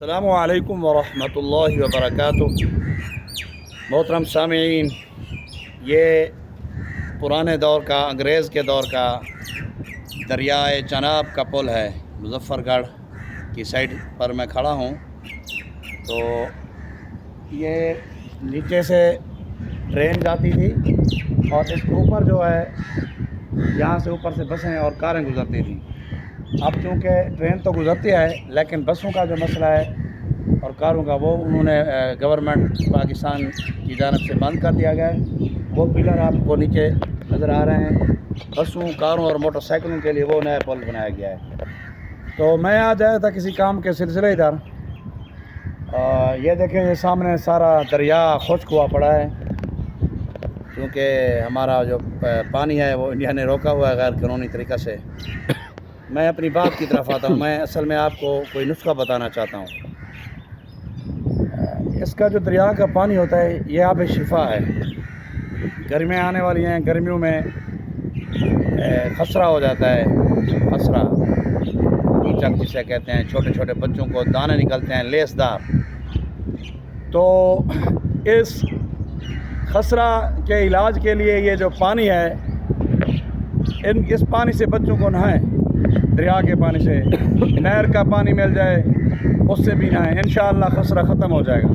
السلام علیکم ورحمۃ اللہ وبرکاتہ۔ محترم سامعین، یہ پرانے دور کا، انگریز کے دور کا دریائے چناب کا پل ہے۔ مظفر گڑھ کی سائڈ پر میں کھڑا ہوں، تو یہ نیچے سے ٹرین جاتی تھی اور اس کے اوپر جو ہے یہاں سے اوپر سے بسیں اور کاریں گزرتی تھیں۔ اب چونکہ ٹرین تو گزرتی ہے لیکن بسوں کا جو مسئلہ ہے اور کاروں کا، وہ انہوں نے گورنمنٹ پاکستان کی جانب سے بند کر دیا گیا ہے۔ وہ پلر آپ کو نیچے نظر آ رہے ہیں، بسوں، کاروں اور موٹر سائیکلوں کے لیے وہ نیا پل بنایا گیا ہے۔ تو میں آج آیا تھا کسی کام کے سلسلے ادھر، یہ دیکھیں یہ سامنے سارا دریا خشک ہوا پڑا ہے، کیونکہ ہمارا جو پانی ہے وہ انڈیا نے روکا ہوا ہے غیر قانونی طریقہ سے۔ میں اپنی بات کی طرف آتا ہوں۔ میں اصل میں آپ کو کوئی نسخہ بتانا چاہتا ہوں۔ اس کا جو دریا کا پانی ہوتا ہے یہ آب شفا ہے۔ گرمیاں آنے والی ہیں، گرمیوں میں خسرہ ہو جاتا ہے، خسرہ کیچک جسے کہتے ہیں، چھوٹے چھوٹے بچوں کو دانے نکلتے ہیں لیس دار۔ تو اس خسرہ کے علاج کے لیے یہ جو پانی ہے، اس پانی سے بچوں کو نہائیں، دریا کے پانی سے، نہر کا پانی مل جائے اس سے بھی نہائیں، انشاءاللہ خسرہ ختم ہو جائے گا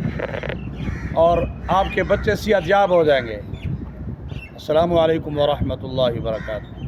اور آپ کے بچے صحت یاب ہو جائیں گے۔ السلام علیکم ورحمۃ اللہ وبرکاتہ۔